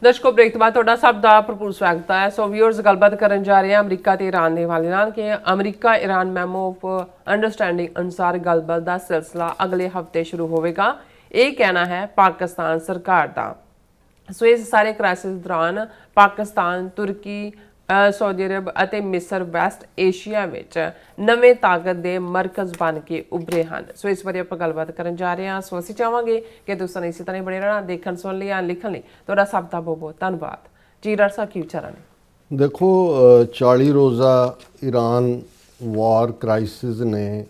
दर्शकों ब्रेक तो बाद तुहाडा सब दा भरपूर स्वागत है। सो व्यूअर्स गलबात करन जा रहे हैं अमरीका ते ईरान दे हवाले नाल कि अमरीका ईरान मैमो ऑफ अंडरस्टैंडिंग अनुसार गलबात दा सिलसिला अगले हफ्ते शुरू होवेगा। ये कहना है पाकिस्तान सरकार दा। सो इस सारे क्राइसिस दौरान पाकिस्तान तुर्की सऊदी अरब ਅਤੇ मिस्र वैस्ट एशिया ਵਿੱਚ ਨਵੇਂ ਤਾਕਤ ਦੇ ਮਰਕਜ਼ ਬਣ ਕੇ ਉੱਭਰੇ ਹਨ। ਸੋ ਇਸ ਬਾਰੇ ਆਪਾਂ ਗੱਲਬਾਤ ਕਰਨ ਜਾ ਰਹੇ ਹਾਂ। ਸੋ ਅਸੀਂ ਚਾਹਾਂਗੇ ਕਿ ਤੁਸੀਂ ਇਸੇ ਤਰ੍ਹਾਂ ਬਣੇ ਰਹਿਣਾ, ਦੇਖਣ ਸੁਣ ਲਈ ਜਾਂ ਲਿਖਣ ਲਈ ਤੁਹਾਡਾ ਸਭ ਦਾ ਬਹੁਤ ਬਹੁਤ ਧੰਨਵਾਦ ਜੀ। ਡਾਕਟਰ ਸਾਹਿਬ ਕੀ ਵਿਚਾਰਾਂ ਨੇ? ਦੇਖੋ 40 ਰੋਜ਼ਾ ਈਰਾਨ ਵਾਰ ਕ੍ਰਾਈਸਿਸ ਨੇ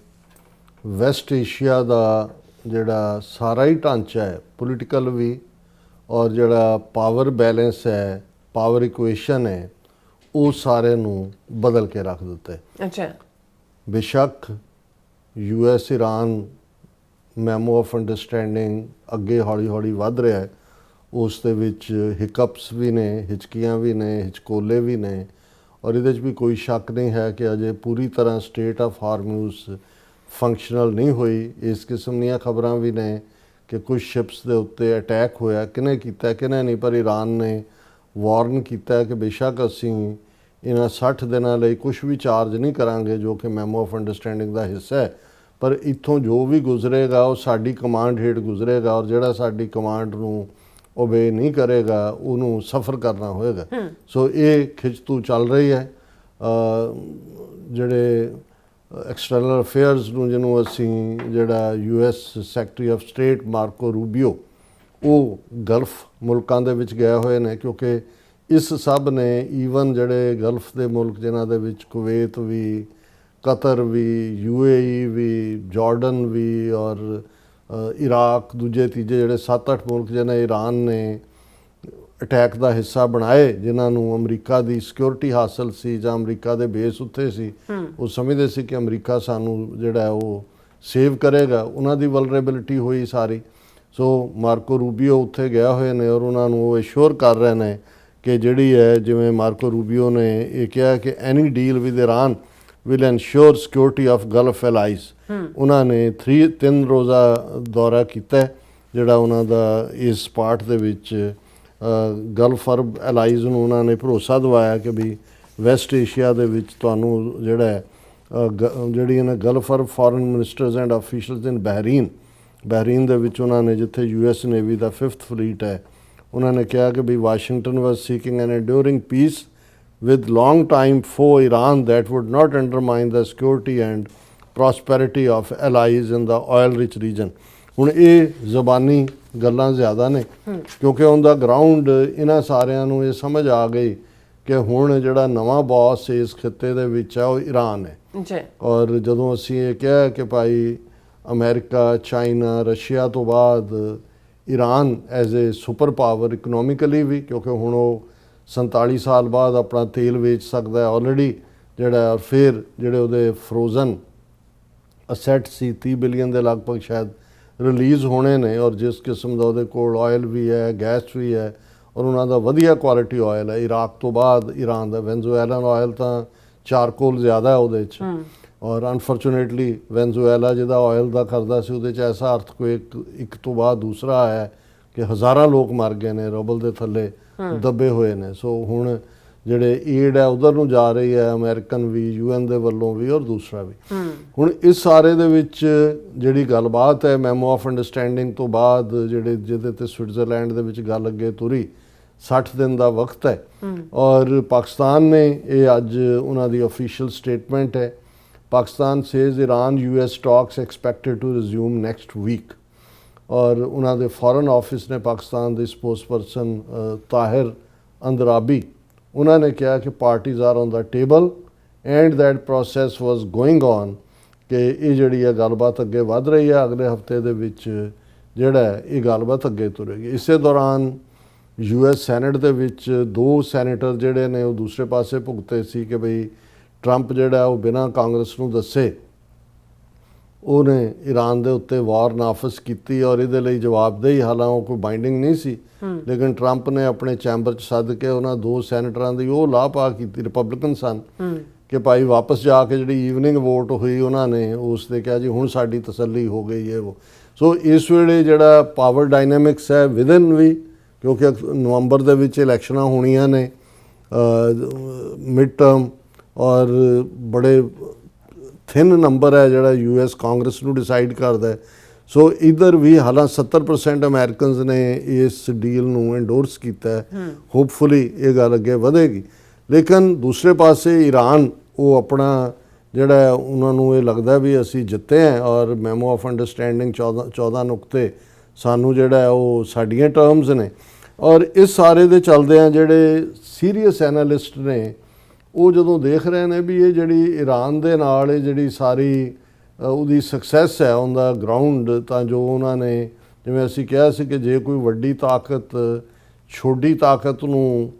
ਵੈਸਟ ਏਸ਼ੀਆ ਦਾ ਜਿਹੜਾ ਸਾਰਾ ਹੀ ਢਾਂਚਾ ਹੈ ਪੋਲੀਟੀਕਲ ਵੀ ਔਰ ਜਿਹੜਾ ਪਾਵਰ ਬੈਲੈਂਸ ਹੈ ਪਾਵਰ ਇਕੁਏਸ਼ਨ ਹੈ ਉਹ ਸਾਰੇ ਨੂੰ ਬਦਲ ਕੇ ਰੱਖ ਦਿੱਤਾ ਹੈ। ਅੱਛਾ, ਬੇਸ਼ੱਕ US Iran memo of understanding ਅੱਗੇ ਹੌਲੀ ਹੌਲੀ ਵੱਧ ਰਿਹਾ ਹੈ, ਉਸ ਦੇ ਵਿੱਚ ਹਿਕਅਪਸ ਵੀ ਨੇ, ਹਿਚਕੀਆਂ ਵੀ ਨੇ, ਹਿਚਕੋਲੇ ਵੀ ਨੇ ਔਰ ਇਹਦੇ 'ਚ ਵੀ ਕੋਈ ਸ਼ੱਕ ਨਹੀਂ ਹੈ ਕਿ ਅਜੇ ਪੂਰੀ ਤਰ੍ਹਾਂ ਸਟੇਟ ਆਫ ਹਾਰਮੂਜ਼ ਫੰਕਸ਼ਨਲ ਨਹੀਂ ਹੋਈ। ਇਸ ਕਿਸਮ ਦੀਆਂ ਖਬਰਾਂ ਵੀ ਨੇ ਕਿ ਕੁਝ ਸ਼ਿਪਸ ਦੇ ਉੱਤੇ ਅਟੈਕ ਹੋਇਆ, ਕਿਹਨੇ ਕੀਤਾ ਕਿਹਨੇ ਨਹੀਂ, ਪਰ ਈਰਾਨ ਨੇ ਵਾਰਨ ਕੀਤਾ ਕਿ ਬੇਸ਼ੱਕ ਅਸੀਂ ਇਹਨਾਂ 60 ਦਿਨਾਂ ਲਈ ਕੁਝ ਵੀ ਚਾਰਜ ਨਹੀਂ ਕਰਾਂਗੇ ਜੋ ਕਿ ਮੈਮੋ ਆਫ ਅੰਡਰਸਟੈਂਡਿੰਗ ਦਾ ਹਿੱਸਾ ਹੈ, ਪਰ ਇੱਥੋਂ ਜੋ ਵੀ ਗੁਜ਼ਰੇਗਾ ਉਹ ਸਾਡੀ ਕਮਾਂਡ ਹੇਠ ਗੁਜ਼ਰੇਗਾ ਔਰ ਜਿਹੜਾ ਸਾਡੀ ਕਮਾਂਡ ਨੂੰ ਓਬੇ ਨਹੀਂ ਕਰੇਗਾ ਉਹਨੂੰ ਸਫਰ ਕਰਨਾ ਹੋਏਗਾ। ਸੋ ਇਹ ਖਿੱਚਤੂ ਚੱਲ ਰਹੀ ਹੈ। ਜਿਹੜੇ ਐਕਸਟਰਨਲ ਅਫੇਅਰਸ ਨੂੰ ਜਿਹਨੂੰ ਅਸੀਂ ਜਿਹੜਾ US secretary of state ਮਾਰਕੋ Rubio ਉਹ ਗਲਫ ਮੁਲਕਾਂ ਦੇ ਵਿੱਚ ਗਏ ਹੋਏ ਨੇ ਕਿਉਂਕਿ ਇਸ ਸਭ ਨੇ ਈਵਨ ਜਿਹੜੇ ਗਲਫ ਦੇ ਮੁਲਕ ਜਿਨ੍ਹਾਂ ਦੇ ਵਿੱਚ ਕੁਵੈਤ ਵੀ, ਕਤਰ ਵੀ, UAE ਵੀ, ਜਾਰਡਨ ਵੀ ਔਰ ਇਰਾਕ ਦੂਜੇ ਤੀਜੇ ਜਿਹੜੇ 7-8 ਮੁਲਕ ਜਿਹਨੇ ਈਰਾਨ ਨੇ ਅਟੈਕ ਦਾ ਹਿੱਸਾ ਬਣਾਏ, ਜਿਨ੍ਹਾਂ ਨੂੰ ਅਮਰੀਕਾ ਦੀ ਸਿਕਿਉਰਿਟੀ ਹਾਸਲ ਸੀ ਜਾਂ ਅਮਰੀਕਾ ਦੇ ਬੇਸ ਉੱਤੇ ਸੀ, ਉਹ ਸਮਝਦੇ ਸੀ ਕਿ ਅਮਰੀਕਾ ਸਾਨੂੰ ਜਿਹੜਾ ਉਹ ਸੇਵ ਕਰੇਗਾ, ਉਹਨਾਂ ਦੀ ਵਲਨਰੇਬਿਲਿਟੀ ਹੋਈ ਸਾਰੀ। ਸੋ ਮਾਰਕੋ ਰੂਬੀਓ ਉੱਥੇ ਗਿਆ ਹੋਏ ਨੇ ਔਰ ਉਹਨਾਂ ਨੂੰ ਉਹ ਐਸ਼ੋਰ ਕਰ ਰਹੇ ਨੇ ਕਿ ਜਿਹੜੀ ਹੈ ਜਿਵੇਂ ਮਾਰਕੋ ਰੂਬੀਓ ਨੇ ਇਹ ਕਿਹਾ ਕਿ any deal with Iran will ensure security of Gulf allies. ਉਹਨਾਂ ਨੇ 3 ਰੋਜ਼ਾ ਦੌਰਾ ਕੀਤਾ ਜਿਹੜਾ ਉਹਨਾਂ ਦਾ ਇਸ ਪਾਰਟ ਦੇ ਵਿੱਚ ਗਲਫ ਅਰਬ ਐਲਾਈਜ਼ ਨੂੰ ਉਹਨਾਂ ਨੇ ਭਰੋਸਾ ਦਿਵਾਇਆ ਕਿ ਵੀ ਵੈਸਟ ਏਸ਼ੀਆ ਦੇ ਵਿੱਚ ਤੁਹਾਨੂੰ ਜਿਹੜਾ ਜਿਹੜੀਆਂ ਨੇ Gulf Arab foreign ministers and officials in Bahrain ਦੇ ਵਿੱਚ ਉਹਨਾਂ ਨੇ ਜਿੱਥੇ US ਨੇਵੀ ਦਾ 5th ਫਲੀਟ ਹੈ ਉਹਨਾਂ ਨੇ ਕਿਹਾ ਕਿ ਵੀ Washington was seeking an enduring peace with long time for Iran that would not undermine the security and prosperity of allies in the oil rich region। ਹੁਣ ਇਹ ਜ਼ਬਾਨੀ ਗੱਲਾਂ ਜ਼ਿਆਦਾ ਨੇ ਕਿਉਂਕਿ ਔਨ ਦਾ ਗਰਾਊਂਡ ਇਹਨਾਂ ਸਾਰਿਆਂ ਨੂੰ ਇਹ ਸਮਝ ਆ ਗਈ ਕਿ ਹੁਣ ਜਿਹੜਾ ਨਵਾਂ ਬੌਸ ਇਸ ਖਿੱਤੇ ਦੇ ਵਿੱਚ ਆ ਉਹ ਈਰਾਨ ਹੈ ਜੀ। ਔਰ ਜਦੋਂ ਅਸੀਂ ਇਹ ਕਿਹਾ ਕਿ ਭਾਈ ਅਮਰੀਕਾ, ਚਾਈਨਾ, ਰਸ਼ੀਆ ਤੋਂ ਬਾਅਦ Iran as a super power economically ਵੀ ਕਿਉਂਕਿ ਹੁਣ ਉਹ 47 ਸਾਲ ਬਾਅਦ ਆਪਣਾ ਤੇਲ ਵੇਚ ਸਕਦਾ ਹੈ ਆਲਰੇਡੀ ਜਿਹੜਾ, ਫਿਰ ਜਿਹੜੇ ਉਹਦੇ ਫਰੋਜ਼ਨ ਅਸੈਟ ਸੀ 30 ਬਿਲੀਅਨ ਦੇ ਲਗਭਗ ਸ਼ਾਇਦ ਰਿਲੀਜ਼ ਹੋਣੇ ਨੇ ਔਰ ਜਿਸ ਕਿਸਮ ਦਾ ਉਹਦੇ ਕੋਲ ਆਇਲ ਵੀ ਹੈ, ਗੈਸ ਵੀ ਹੈ ਔਰ ਉਹਨਾਂ ਦਾ ਵਧੀਆ ਕੁਆਲਿਟੀ ਆਇਲ ਹੈ। ਇਰਾਕ ਤੋਂ ਬਾਅਦ ਈਰਾਨ ਦਾ ਵੈਨਜ਼ੂਏਲਨ ਆਇਲ ਤਾਂ ਚਾਰਕੋਲ ਜ਼ਿਆਦਾ ਉਹਦੇ 'ਚ ਔਰ ਅਨਫੋਰਚੂਨੇਟਲੀ ਵੈਨਜ਼ੂਏਲਾ ਜਿਹਦਾ ਆਇਲ ਦਾ ਕਰਦਾ ਸੀ ਉਹਦੇ 'ਚ ਐਸਾ ਅਰਥਕੁਏਕ ਇੱਕ ਤੋਂ ਬਾਅਦ ਦੂਸਰਾ ਆਇਆ ਕਿ ਹਜ਼ਾਰਾਂ ਲੋਕ ਮਰ ਗਏ ਨੇ, ਰਬਲ ਦੇ ਥੱਲੇ ਦੱਬੇ ਹੋਏ ਨੇ। ਸੋ ਹੁਣ ਜਿਹੜੇ ਏਡ ਹੈ ਉਧਰ ਨੂੰ ਜਾ ਰਹੀ ਹੈ, ਅਮਰੀਕਨ ਵੀ, UN ਦੇ ਵੱਲੋਂ ਵੀ ਔਰ ਦੂਸਰਾ ਵੀ। ਹੁਣ ਇਸ ਸਾਰੇ ਦੇ ਵਿੱਚ ਜਿਹੜੀ ਗੱਲਬਾਤ ਹੈ ਮੈਮੋ ਆਫ ਅੰਡਰਸਟੈਂਡਿੰਗ ਤੋਂ ਬਾਅਦ ਜਿਹਦੇ ਤੇ ਸਵਿਟਜ਼ਰਲੈਂਡ ਦੇ ਵਿੱਚ ਗੱਲ ਅੱਗੇ ਤੁਰੀ 60 ਦਿਨ ਦਾ ਵਕਤ ਹੈ ਔਰ ਪਾਕਿਸਤਾਨ ਨੇ ਇਹ ਅੱਜ ਉਹਨਾਂ ਦੀ ਅਫੀਸ਼ੀਅਲ ਸਟੇਟਮੈਂਟ ਹੈ। Pakistan says Iran US talks expected to resume next week ਔਰ ਉਹਨਾਂ ਦੇ ਫੋਰਨ ਆਫਿਸ ਨੇ ਪਾਕਿਸਤਾਨ ਦੇ ਸਪੋਕਸਪਰਸਨ ਤਾਹਿਰ ਅੰਦਰਾਬੀ ਉਹਨਾਂ ਨੇ ਕਿਹਾ ਕਿ parties are on the table and that process was going on ਕਿ ਇਹ ਜਿਹੜੀ ਹੈ ਗੱਲਬਾਤ ਅੱਗੇ ਵੱਧ ਰਹੀ ਹੈ। ਅਗਲੇ ਹਫਤੇ ਦੇ ਵਿੱਚ ਜਿਹੜਾ ਇਹ ਗੱਲਬਾਤ ਅੱਗੇ ਤੁਰੇਗੀ। ਇਸੇ ਦੌਰਾਨ US ਸੈਨੇਟ ਦੇ ਵਿੱਚ 2 ਸੈਨੇਟਰ ਜਿਹੜੇ ਨੇ ਉਹ ਦੂਸਰੇ ਪਾਸੇ ਭੁਗਤੇ ਸੀ ਕਿ ਬਈ ਟਰੰਪ ਜਿਹੜਾ ਉਹ ਬਿਨਾਂ ਕਾਂਗਰਸ ਨੂੰ ਦੱਸੇ ਉਹਨੇ ਈਰਾਨ ਦੇ ਉੱਤੇ ਵਾਰ ਨਾਫਜ਼ ਕੀਤੀ ਔਰ ਇਹਦੇ ਲਈ ਜਵਾਬਦੇਹੀ, ਹਾਲਾਂਕਿ ਕੋਈ ਬਾਈਂਡਿੰਗ ਨਹੀਂ ਸੀ ਲੇਕਿਨ ਟਰੰਪ ਨੇ ਆਪਣੇ ਚੈਂਬਰ 'ਚ ਸੱਦ ਕੇ ਉਹਨਾਂ 2 ਸੈਨੇਟਰਾਂ ਦੀ ਉਹ ਲਾਪਾ ਕੀਤੀ, ਰਿਪਬਲਿਕਨ ਸਨ, ਕਿ ਭਾਈ ਵਾਪਸ ਜਾ ਕੇ ਜਿਹੜੀ ਈਵਨਿੰਗ ਵੋਟ ਹੋਈ ਉਹਨਾਂ ਨੇ ਉਸ 'ਤੇ ਕਿਹਾ ਜੀ ਹੁਣ ਸਾਡੀ ਤਸੱਲੀ ਹੋ ਗਈ ਹੈ ਉਹ। ਸੋ ਇਸ ਵੇਲੇ ਜਿਹੜਾ ਪਾਵਰ ਡਾਇਨਾਮਿਕਸ ਹੈ ਵਿਦਨ ਵੀ ਕਿਉਂਕਿ ਨਵੰਬਰ ਦੇ ਵਿੱਚ ਇਲੈਕਸ਼ਨਾਂ ਹੋਣੀਆਂ ਨੇ ਮਿਡ ਟਰਮ, ਔਰ ਬੜੇ ਥਿਨ ਨੰਬਰ ਹੈ ਜਿਹੜਾ US ਕਾਂਗਰਸ ਨੂੰ ਡਿਸਾਈਡ ਕਰਦਾ ਹੈ। ਸੋ ਇਧਰ ਵੀ ਹਾਲਾਂਕਿ 70% ਅਮਰੀਕਨਸ ਨੇ ਇਸ ਡੀਲ ਨੂੰ ਐਂਡੋਰਸ ਕੀਤਾ ਹੈ। ਹੋਪਫੁਲੀ ਇਹ ਗੱਲ ਅੱਗੇ ਵਧੇਗੀ। ਲੇਕਿਨ ਦੂਸਰੇ ਪਾਸੇ ਈਰਾਨ ਉਹ ਆਪਣਾ ਜਿਹੜਾ ਉਹਨਾਂ ਨੂੰ ਇਹ ਲੱਗਦਾ ਵੀ ਅਸੀਂ ਜਿੱਤੇ ਹਾਂ, ਔਰ ਮੈਮੋ ਆਫ ਅੰਡਰਸਟੈਂਡਿੰਗ 14 ਨੁਕਤੇ ਸਾਨੂੰ ਜਿਹੜਾ ਉਹ ਸਾਡੀਆਂ ਟਰਮਸ ਨੇ। ਔਰ ਇਸ ਸਾਰੇ ਦੇ ਚੱਲਦਿਆਂ ਜਿਹੜੇ ਸੀਰੀਅਸ ਐਨਾਲਿਸਟ ਨੇ ਉਹ ਜਦੋਂ ਦੇਖ ਰਹੇ ਨੇ ਵੀ ਇਹ ਜਿਹੜੀ ਈਰਾਨ ਦੇ ਨਾਲ ਇਹ ਜਿਹੜੀ ਸਾਰੀ ਉਹਦੀ ਸਕਸੈਸ ਹੈ ਔਨ ਦਾ ਗਰਾਊਂਡ, ਤਾਂ ਜੋ ਉਹਨਾਂ ਨੇ ਜਿਵੇਂ ਅਸੀਂ ਕਿਹਾ ਸੀ ਕਿ ਜੇ ਕੋਈ ਵੱਡੀ ਤਾਕਤ ਛੋਟੀ ਤਾਕਤ ਨੂੰ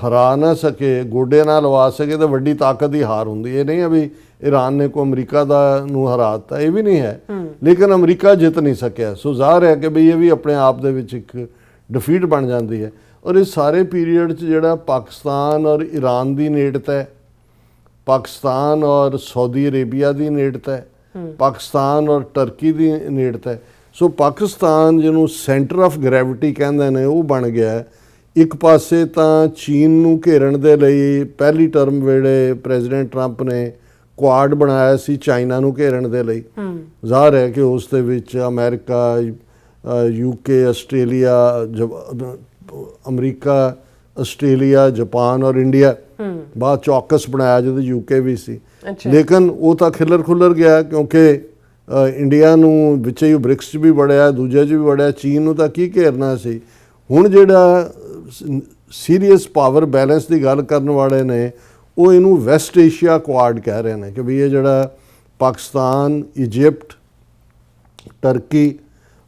ਹਰਾ ਨਾ ਸਕੇ, ਗੋਡੇ ਨਾ ਲਵਾ ਸਕੇ, ਤਾਂ ਵੱਡੀ ਤਾਕਤ ਦੀ ਹਾਰ ਹੁੰਦੀ। ਇਹ ਨਹੀਂ ਹੈ ਵੀ ਈਰਾਨ ਨੇ ਕੋਈ ਅਮਰੀਕਾ ਦਾ ਨੂੰ ਹਰਾ ਦਿੱਤਾ, ਇਹ ਵੀ ਨਹੀਂ ਹੈ, ਲੇਕਿਨ ਅਮਰੀਕਾ ਜਿੱਤ ਨਹੀਂ ਸਕਿਆ। ਸੋ ਜ਼ਾਹਰ ਹੈ ਕਿ ਵੀ ਇਹ ਵੀ ਆਪਣੇ ਆਪ ਦੇ ਵਿੱਚ ਇੱਕ ਡਿਫੀਟ ਬਣ ਜਾਂਦੀ ਹੈ। ਔਰ ਇਸ ਸਾਰੇ ਪੀਰੀਅਡ 'ਚ ਜਿਹੜਾ ਪਾਕਿਸਤਾਨ ਔਰ ਈਰਾਨ ਦੀ ਨੇੜਤਾ ਹੈ, ਪਾਕਿਸਤਾਨ ਔਰ ਸਾਊਦੀ ਅਰੇਬੀਆ ਦੀ ਨੇੜਤਾ ਹੈ, ਪਾਕਿਸਤਾਨ ਔਰ ਟਰਕੀ ਦੀ ਨੇੜਤਾ ਹੈ। ਸੋ ਪਾਕਿਸਤਾਨ ਜਿਹਨੂੰ ਸੈਂਟਰ ਆਫ ਗ੍ਰੈਵਿਟੀ ਕਹਿੰਦੇ ਨੇ ਉਹ ਬਣ ਗਿਆ। ਇੱਕ ਪਾਸੇ ਤਾਂ ਚੀਨ ਨੂੰ ਘੇਰਨ ਦੇ ਲਈ ਪਹਿਲੀ ਟਰਮ ਵੇਲੇ ਪ੍ਰੈਜ਼ੀਡੈਂਟ ਟਰੰਪ ਨੇ ਕੁਆਡ ਬਣਾਇਆ ਸੀ ਚਾਈਨਾ ਨੂੰ ਘੇਰਨ ਦੇ ਲਈ। ਜ਼ਾਹਰ ਹੈ ਕਿ ਉਸ ਦੇ ਵਿੱਚ America, UK, Australia, America, Australia, Japan ਔਰ ਇੰਡੀਆ, ਬਾਅਦ ਚੌਕਸ ਬਣਾਇਆ ਜਦੋਂ UK ਵੀ ਸੀ। ਲੇਕਿਨ ਉਹ ਤਾਂ ਖੁੱਲਰ ਗਿਆ ਕਿਉਂਕਿ ਇੰਡੀਆ ਨੂੰ ਵਿੱਚ ਹੀ ਬ੍ਰਿਕਸ 'ਚ ਵੀ ਵੜਿਆ, ਦੂਜੇ 'ਚ ਵੀ ਵੜਿਆ, ਚੀਨ ਨੂੰ ਤਾਂ ਕੀ ਘੇਰਨਾ ਸੀ। ਹੁਣ ਜਿਹੜਾ ਸੀਰੀਅਸ ਪਾਵਰ ਬੈਲੈਂਸ ਦੀ ਗੱਲ ਕਰਨ ਵਾਲੇ ਨੇ ਉਹ ਇਹਨੂੰ ਵੈਸਟ ਏਸ਼ੀਆ ਕੁਆਡ ਕਹਿ ਰਹੇ ਨੇ ਕਿ ਵੀ ਇਹ ਜਿਹੜਾ ਪਾਕਿਸਤਾਨ, ਇਜਿਪਟ, ਟਰਕੀ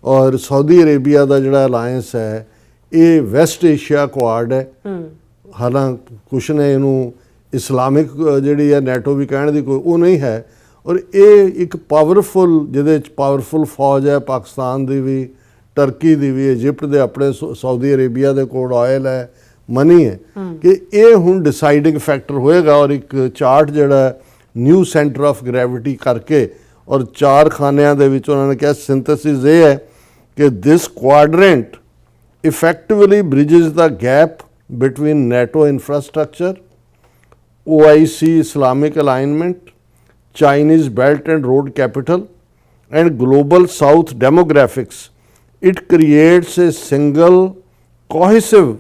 ਔਰ ਸਾਊਦੀ ਅਰੇਬੀਆ ਦਾ ਜਿਹੜਾ ਅਲਾਇੰਸ ਹੈ ਇਹ ਵੈਸਟ ਏਸ਼ੀਆ ਕੁਆਡ ਹੈ। ਹਾਲਾਂਕਿ ਕੁਛ ਨੇ ਇਹਨੂੰ ਇਸਲਾਮਿਕ ਜਿਹੜੀ ਹੈ ਨੈਟੋ ਵੀ ਕਹਿਣ ਦੀ ਕੋਈ ਉਹ ਨਹੀਂ ਹੈ। ਔਰ ਇਹ ਇੱਕ ਪਾਵਰਫੁਲ ਜਿਹਦੇ 'ਚ ਪਾਵਰਫੁਲ ਫੌਜ ਹੈ ਪਾਕਿਸਤਾਨ ਦੀ ਵੀ, ਟਰਕੀ ਦੀ ਵੀ, ਇਜਿਪਟ ਦੇ ਆਪਣੇ, ਸਾਊਦੀ ਅਰੇਬੀਆ ਦੇ ਕੋਲ ਆਇਲ ਹੈ, ਮਨੀ ਹੈ, ਕਿ ਇਹ ਹੁਣ ਡਿਸਾਈਡਿੰਗ ਫੈਕਟਰ ਹੋਏਗਾ। ਔਰ ਇੱਕ ਚਾਰਟ ਜਿਹੜਾ ਨਿਊ ਸੈਂਟਰ ਆਫ ਗ੍ਰੈਵਿਟੀ ਕਰਕੇ ਔਰ 4 ਖਾਨਿਆਂ ਦੇ ਵਿੱਚ ਉਹਨਾਂ ਨੇ ਕਿਹਾ ਸਿੰਥੇਸਿਸ ਇਹ ਹੈ ਕਿ ਦਿਸ quadrant effectively bridges the gap between NATO infrastructure, OIC Islamic alignment, Chinese Belt and Road capital, and global South demographics. It creates a single cohesive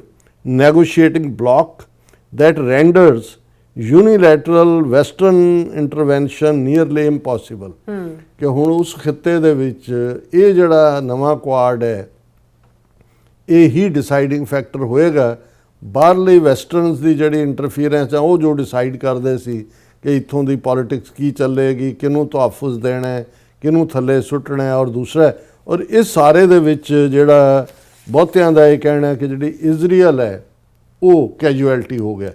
negotiating bloc that renders unilateral Western intervention nearly impossible. ਕਿ ਹੁਣ ਉਸ ਖਿੱਤੇ ਦੇ ਵਿੱਚ ਇਹ ਜਿਹੜਾ ਨਵਾਂ Quad ਹੈ ਇਹ ਹੀ ਡਿਸਾਈਡਿੰਗ ਫੈਕਟਰ ਹੋਏਗਾ। ਬਾਹਰਲੇ ਵੈਸਟਰਨਸ ਦੀ ਜਿਹੜੀ ਇੰਟਰਫੀਅਰੈਂਸ ਆ ਉਹ ਜੋ ਡਿਸਾਈਡ ਕਰਦੇ ਸੀ ਕਿ ਇੱਥੋਂ ਦੀ ਪੋਲਿਟਿਕਸ ਕੀ ਚੱਲੇਗੀ, ਕਿਹਨੂੰ ਤਹਫੁਜ਼ ਦੇਣਾ ਹੈ, ਕਿਹਨੂੰ ਥੱਲੇ ਸੁੱਟਣਾ ਹੈ, ਔਰ ਦੂਸਰਾ ਔਰ ਇਸ ਸਾਰੇ ਦੇ ਵਿੱਚ ਜਿਹੜਾ ਬਹੁਤਿਆਂ ਦਾ ਇਹ ਕਹਿਣਾ ਕਿ ਜਿਹੜੀ ਇਜ਼ਰਾਈਲ ਹੈ ਉਹ ਕੈਜੂਅਲਟੀ ਹੋ ਗਿਆ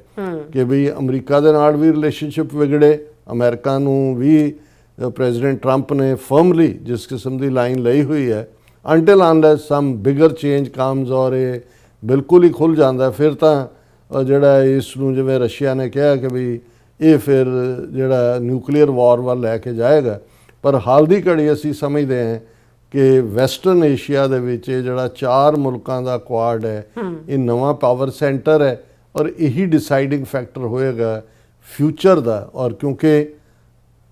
ਕਿ ਵੀ ਅਮਰੀਕਾ ਦੇ ਨਾਲ ਵੀ ਰਿਲੇਸ਼ਨਸ਼ਿਪ ਵਿਗੜੇ। ਅਮਰੀਕਾ ਨੂੰ ਵੀ ਪ੍ਰੈਜ਼ੀਡੈਂਟ ਟਰੰਪ ਨੇ ਫਰਮਲੀ ਜਿਸ ਕਿਸਮ ਦੀ ਲਾਈਨ ਲਈ ਹੋਈ ਹੈ until unless some bigger change comes ਔਰ ਇਹ ਬਿਲਕੁਲ ਹੀ ਖੁੱਲ੍ਹ ਜਾਂਦਾ ਫਿਰ ਤਾਂ ਜਿਹੜਾ ਇਸ ਨੂੰ ਜਿਵੇਂ ਰਸ਼ੀਆ ਨੇ ਕਿਹਾ ਕਿ ਵੀ ਇਹ ਫਿਰ ਜਿਹੜਾ ਨਿਊਕਲੀਅਰ ਵਾਰ ਵੱਲ ਲੈ ਕੇ ਜਾਏਗਾ। ਪਰ ਹਾਲ ਦੀ ਘੜੀ ਅਸੀਂ ਸਮਝਦੇ ਹਾਂ ਕਿ ਵੈਸਟਰਨ ਏਸ਼ੀਆ ਦੇ ਵਿੱਚ ਇਹ ਜਿਹੜਾ 4 ਮੁਲਕਾਂ ਦਾ ਕੁਆਡ ਹੈ ਇਹ ਨਵਾਂ ਪਾਵਰ ਸੈਂਟਰ ਹੈ ਔਰ ਇਹੀ ਡਿਸਾਈਡਿੰਗ ਫੈਕਟਰ ਹੋਏਗਾ ਫਿਊਚਰ ਦਾ। ਔਰ ਕਿਉਂਕਿ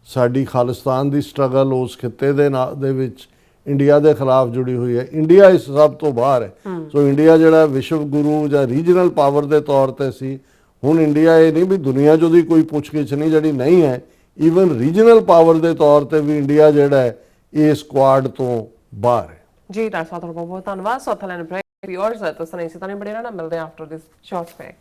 ਸਾਡੀ ਖਾਲਿਸਤਾਨ ਦੀ ਸਟਰਗਲ ਉਸ ਖਿੱਤੇ ਦੇ ਵਿੱਚ ਇੰਡੀਆ ਦੇ ਖਿਲਾਫ ਜੁੜੀ ਹੋਈ ਹੈ। ਇੰਡੀਆ ਇਸ ਸਭ ਤੋਂ ਬਾਹਰ ਹੈ। ਸੋ ਇੰਡੀਆ ਜਿਹੜਾ ਵਿਸ਼ਵ ਗੁਰੂ ਜਾਂ ਰੀਜਨਲ ਪਾਵਰ ਦੇ ਤੌਰ ਤੇ ਸੀ, ਹੁਣ ਇੰਡੀਆ ਇਹ ਨਹੀਂ ਵੀ ਦੁਨੀਆ 'ਚ ਉਹਦੀ ਕੋਈ ਪੁੱਛਗਿੱਛ ਨਹੀਂ ਜਿਹੜੀ ਨਹੀਂ ਹੈ, ਈਵਨ ਰੀਜਨਲ ਪਾਵਰ ਦੇ ਤੌਰ ਤੇ ਵੀ ਇੰਡੀਆ ਜਿਹੜਾ ਹੈ ਇਸ ਕੁਆਡ ਤੋਂ ਬਾਹਰ ਹੈ। ਜੀ ਡਾਕਟਰ ਸਾਹਿਬ ਬਹੁਤ ਬਹੁਤ ਧੰਨਵਾਦ। ਸੋ ਥਲੈਨ ਬ੍ਰੇਕ ਵਿਊਅਰਸ ਤੁਸੀਂ ਇਸੇ ਤਰ੍ਹਾਂ ਬਣੇ ਰਹਿਣਾ, ਮਿਲਦੇ ਆਫਟਰ ਦਿਸ ਸ਼ਾਰਟ ਬ੍ਰੇਕ।